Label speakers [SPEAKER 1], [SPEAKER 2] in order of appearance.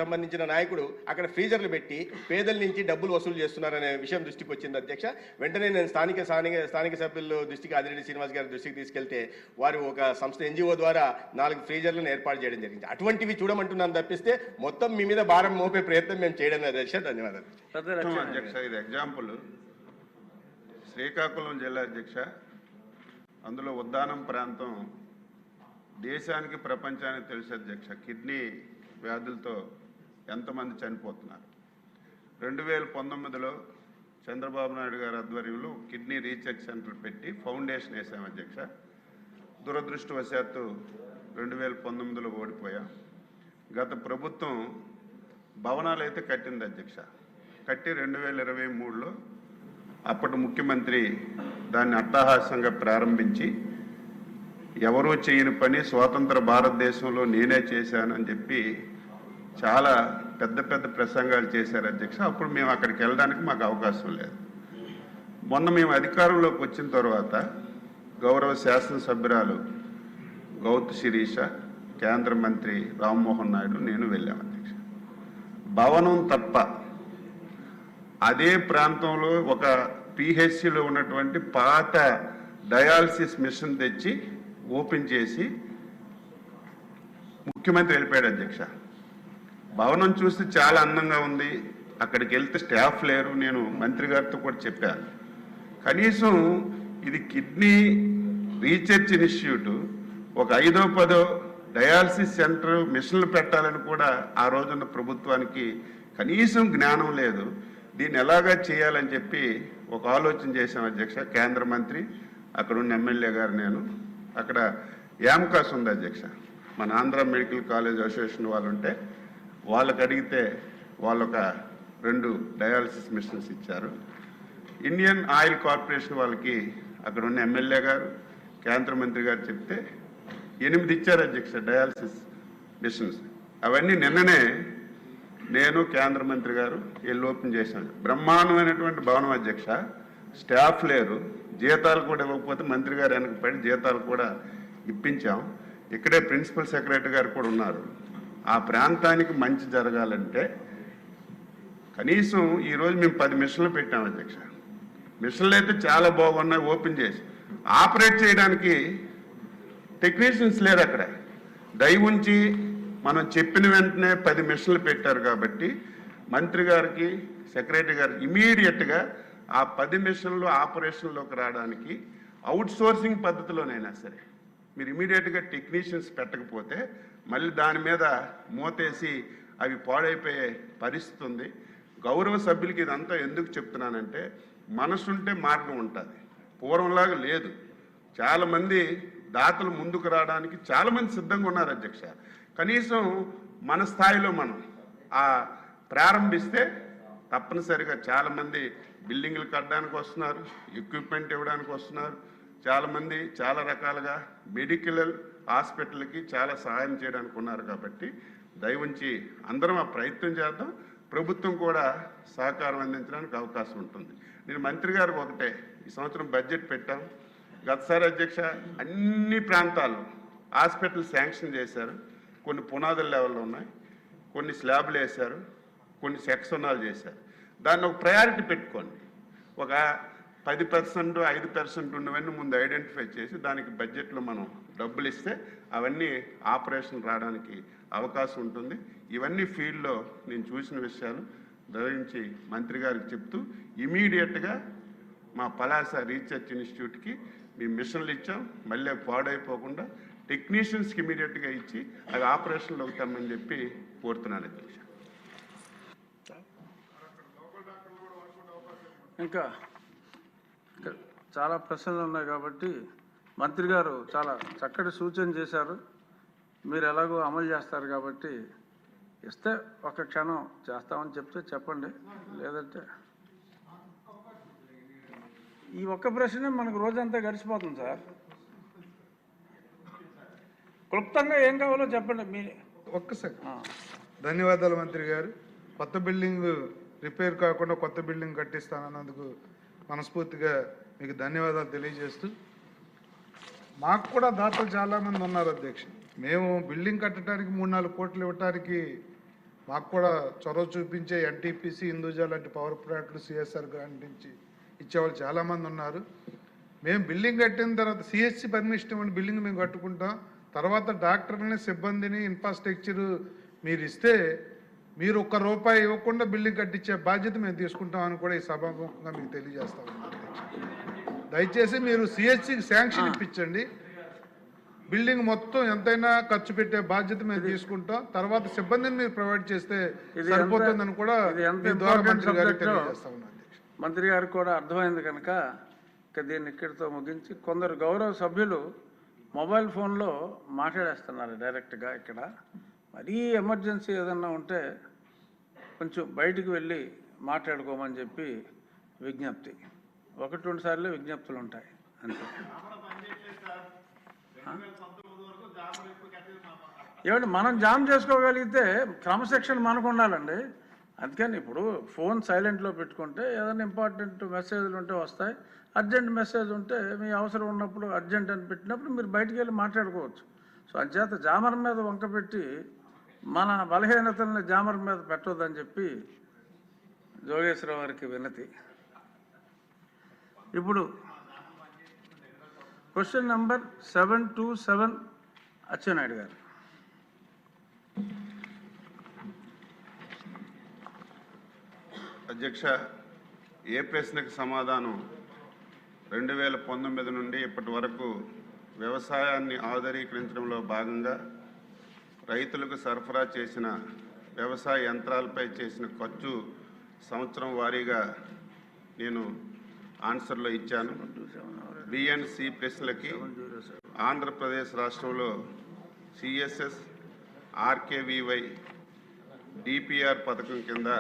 [SPEAKER 1] సంబంధించిన నాయకుడు అక్కడ ఫ్రీజర్లు పెట్టి పేదల నుంచి డబ్బులు వసూలు చేస్తున్నారనే విషయం దృష్టికి వచ్చింది అధ్యక్ష. వెంటనే నేను స్థానిక సభ్యుల దృష్టికి ఆదిరెడ్డి శ్రీనివాస్ గారి దృష్టికి తీసుకెళ్తే వారు ఒక సంస్థ NGO ద్వారా 4 ఫ్రీజర్లను ఏర్పాటు చేయడం జరిగింది. అటువంటివి చూడమంటున్నాను తప్పిస్తే మొత్తం మీ మీద భారం మోపే ప్రయత్నం మేము చేయడం లేదు అధ్యక్ష. ధన్యవాదాలు
[SPEAKER 2] అధ్యక్ష. ఇది ఎగ్జాంపుల్ శ్రీకాకుళం జిల్లా అధ్యక్ష. అందులో ఉద్దానం ప్రాంతం దేశానికి ప్రపంచానికి తెలుసు అధ్యక్ష. కిడ్నీ వ్యాధులతో ఎంతమంది చనిపోతున్నారు. 2019లో చంద్రబాబు నాయుడు గారి ఆధ్వర్యంలో కిడ్నీ రీసెర్చ్ సెంటర్ పెట్టి ఫౌండేషన్ వేసాం అధ్యక్ష. దురదృష్టవశాత్తు 2019లో ఓడిపోయాం. గత ప్రభుత్వం భవనాలు అయితే కట్టింది అధ్యక్ష. కట్టి 2023లో అప్పటి ముఖ్యమంత్రి దాన్ని అట్టహాసంగా ప్రారంభించి ఎవరూ చేయని పని స్వాతంత్ర భారతదేశంలో నేనే చేశానని చెప్పి చాలా పెద్ద పెద్ద ప్రసంగాలు చేశారు అధ్యక్ష. అప్పుడు మేము అక్కడికి వెళ్ళడానికి మాకు అవకాశం లేదు. మొన్న మేము అధికారంలోకి వచ్చిన తర్వాత గౌరవ శాసనసభ్యురాలు గౌతు శిరీష, కేంద్ర మంత్రి రామ్మోహన్ నాయుడు, నేను వెళ్ళాం అధ్యక్ష. భవనం తప్ప అదే ప్రాంతంలో ఒక PHCలో ఉన్నటువంటి పాత డయాలసిస్ మిషన్ తెచ్చి ఓపెన్ చేసి ముఖ్యమంత్రి వెళ్ళిపోయాడు అధ్యక్ష. భవనం చూస్తే చాలా అందంగా ఉంది. అక్కడికి వెళ్తే స్టాఫ్ లేరు. నేను మంత్రి గారితో కూడా చెప్పాను. కనీసం ఇది కిడ్నీ రీసెర్చ్ ఇన్స్టిట్యూట్ ఒక 5ో 10ో డయాలసిస్ సెంటర్ మిషన్లు పెట్టాలని కూడా ఆ రోజున్న ప్రభుత్వానికి కనీసం జ్ఞానం లేదు. దీన్ని ఎలాగా చేయాలని చెప్పి ఒక ఆలోచన చేశాం అధ్యక్ష. కేంద్ర మంత్రి, అక్కడున్న ఎమ్మెల్యే గారు, నేను అక్కడ యామ్కాస్ ఉంది అధ్యక్ష. మన ఆంధ్ర మెడికల్ కాలేజ్ అసోసియేషన్ వాళ్ళు ఉంటే వాళ్ళకి అడిగితే వాళ్ళు ఒక 2 డయాలసిస్ మిషన్స్ ఇచ్చారు. ఇండియన్ ఆయిల్ కార్పొరేషన్ వాళ్ళకి అక్కడ ఉన్న ఎమ్మెల్యే గారు, కేంద్ర మంత్రి గారు చెప్తే 8 ఇచ్చారు అధ్యక్ష డయాలసిస్ మిషన్స్. అవన్నీ నిన్ననే నేను, కేంద్ర మంత్రి గారు వెళ్ళి ఓపెన్ చేశాను. బ్రహ్మాండమైనటువంటి భవనం అధ్యక్ష. స్టాఫ్ లేరు, జీతాలు కూడా ఇవ్వకపోతే మంత్రి గారు వెనక పడి జీతాలు కూడా ఇప్పించాం. ఇక్కడే ప్రిన్సిపల్ సెక్రటరీ గారు కూడా ఉన్నారు. ఆ ప్రాంతానికి మంచి జరగాలంటే కనీసం ఈరోజు మేము 10 మిషన్లు పెట్టాం అధ్యక్ష. మిషన్లు అయితే చాలా బాగున్నాయి. ఓపెన్ చేసి ఆపరేట్ చేయడానికి టెక్నీషియన్స్ లేరు అక్కడ. దయ ఉంచి మనం చెప్పిన వెంటనే 10 మిషన్లు పెట్టారు కాబట్టి మంత్రి గారికి, సెక్రటరీ గారికి ఇమీడియట్గా ఆ 10 మిషన్లు ఆపరేషన్లోకి రావడానికి అవుట్ సోర్సింగ్ పద్ధతిలోనైనా సరే మీరు ఇమీడియట్గా టెక్నీషియన్స్ పెట్టకపోతే మళ్ళీ దాని మీద మోతేసి అవి పాడైపోయే పరిస్థితి ఉంది. గౌరవ సభ్యులకి ఇదంతా ఎందుకు చెప్తున్నానంటే మనసుంటే మార్గం ఉంటుంది. పూర్వంలాగా లేదు. చాలామంది దాతలు ముందుకు రావడానికి చాలామంది సిద్ధంగా ఉన్నారు అధ్యక్ష. కనీసం మన స్థాయిలో మనం ప్రారంభిస్తే తప్పనిసరిగా చాలామంది బిల్డింగ్లు కట్టడానికి వస్తున్నారు, ఎక్విప్మెంట్ ఇవ్వడానికి వస్తున్నారు. చాలామంది చాలా రకాలుగా మెడికల్ హాస్పిటల్కి చాలా సహాయం చేయడానికి ఉన్నారు. కాబట్టి దయవుంచి అందరం ఆ ప్రయత్నం చేద్దాం. ప్రభుత్వం కూడా సహకారం అందించడానికి అవకాశం ఉంటుంది. నేను మంత్రి గారికి ఒకటే, ఈ సంవత్సరం బడ్జెట్ పెట్టాం. గతసారి అధ్యక్ష అన్ని ప్రాంతాల్లో హాస్పిటల్ శాంక్షన్ చేశారు. కొన్ని పునాదుల లెవెల్లో ఉన్నాయి, కొన్ని స్లాబ్లు వేశారు, కొన్ని సెక్షనాలు చేశారు. దాన్ని ఒక ప్రయారిటీ పెట్టుకోండి. ఒక 10%, 5% ఉన్నవన్నీ ముందు ఐడెంటిఫై చేసి దానికి బడ్జెట్లో మనం డబ్బులు ఇస్తే అవన్నీ ఆపరేషన్ రావడానికి అవకాశం ఉంటుంది. ఇవన్నీ ఫీల్డ్లో నేను చూసిన విషయాలు దయించి మంత్రి గారికి చెప్తూ ఇమీడియట్గా మా పలాస రీసెర్చ్ ఇన్స్టిట్యూట్కి మేము మిషన్లు ఇచ్చాం. మళ్ళీ పాడైపోకుండా టెక్నీషియన్స్కి ఇమీడియట్గా ఇచ్చి అవి ఆపరేషన్లోకి తెమ్మని చెప్పి కోరుతున్నాను అధ్యక్ష.
[SPEAKER 3] ఇంకా చాలా ప్రశ్నలు ఉన్నాయి కాబట్టి మంత్రి గారు చాలా చక్కటి సూచన చేశారు. మీరు ఎలాగో అమలు చేస్తారు కాబట్టి ఇస్తే ఒక క్షణం చేస్తామని చెప్తే చెప్పండి. లేదంటే ఈ ఒక్క ప్రశ్న మనకు రోజంతా గడిచిపోతుంది సార్. క్లుప్తంగా ఏం కావాలో చెప్పండి మీరు
[SPEAKER 4] ఒక్కసారి. ధన్యవాదాలు మంత్రి గారు. కొత్త బిల్డింగ్ రిపేర్ కాకుండా కొత్త బిల్డింగ్ కట్టిస్తానన్నందుకు మనస్ఫూర్తిగా మీకు ధన్యవాదాలు తెలియజేస్తూ, మాకు కూడా దాతలు చాలామంది ఉన్నారు అధ్యక్ష. మేము బిల్డింగ్ కట్టడానికి 3-4 కోట్లు ఇవ్వటానికి మాకు కూడా చొరవ చూపించే ఎన్టీపీసీ హిందూజా లాంటి పవర్ ప్లాంట్లు సిఎస్ఆర్ గ్రాంట్ నుంచి ఇచ్చేవాళ్ళు చాలామంది ఉన్నారు. మేము బిల్డింగ్ కట్టిన తర్వాత సిఎస్సి పర్మిషన్ ఇవ్వండి, బిల్డింగ్ మేము కట్టుకుంటాం, తర్వాత డాక్టర్ని సిబ్బందిని ఇన్ఫ్రాస్ట్రక్చర్ మీరు ఇస్తే మీరు ₹1 ఇవ్వకుండా బిల్డింగ్ కట్టించే బాధ్యత మేము తీసుకుంటాం అని కూడా ఈ సభాముఖంగా మీకు తెలియజేస్తా ఉన్నాం. దయచేసి మీరు సిఎస్సికి శాంక్షన్ ఇప్పించండి, బిల్డింగ్ మొత్తం ఎంతైనా ఖర్చు పెట్టే బాధ్యత మేము తీసుకుంటాం, తర్వాత సిబ్బందిని మీరు ప్రొవైడ్ చేస్తే సరిపోతుందని కూడా మీ ద్వారా మంత్రి గారికి తెలియజేస్తా ఉన్నాం.
[SPEAKER 3] మంత్రి గారికి కూడా అర్థమైంది కనుక ఇక దీన్ని ఇక్కడితో ముగించి, కొందరు గౌరవ సభ్యులు మొబైల్ ఫోన్లో మాట్లాడేస్తున్నారు డైరెక్ట్గా. ఇక్కడ మరీ ఎమర్జెన్సీ ఏదన్నా ఉంటే కొంచెం బయటికి వెళ్ళి మాట్లాడుకోమని చెప్పి విజ్ఞప్తి. 1-2 సార్లు విజ్ఞప్తులు ఉంటాయి అంతే. ఏమంటే మనం జామ్ చేసుకోగలిగితే క్రమశిక్షణ మనకు ఉండాలండి. అందుకని ఇప్పుడు ఫోన్ సైలెంట్లో పెట్టుకుంటే ఏదైనా ఇంపార్టెంట్ మెసేజ్లు ఉంటే వస్తాయి, అర్జెంట్ మెసేజ్ ఉంటే మీ అవసరం ఉన్నప్పుడు అర్జెంట్ అని పెట్టినప్పుడు మీరు బయటికి వెళ్ళి మాట్లాడుకోవచ్చు. సో అంచేత జామర్ మీద వంక పెట్టి మన బలహీనతల్ని జామర్ మీద పెట్టొద్దని చెప్పి జోగేశ్వరరావు గారికి వినతి. ఇప్పుడు క్వశ్చన్ నెంబర్ 727 అచ్చెన్నాయుడు గారు.
[SPEAKER 2] అధ్యక్ష, ఏ ప్రశ్నకు సమాధానం 2019 నుండి ఇప్పటి వరకు వ్యవసాయాన్ని ఆధునీకరించడంలో భాగంగా రైతులకు సరఫరా చేసిన వ్యవసాయ యంత్రాలపై చేసిన ఖర్చు సంవత్సరం వారీగా నేను ఆన్సర్లో ఇచ్చాను. బిఎన్సి ప్రశ్నలకి ఆంధ్రప్రదేశ్ రాష్ట్రంలో సిఎస్ఎస్ ఆర్కేవివై డిపిఆర్ పథకం కింద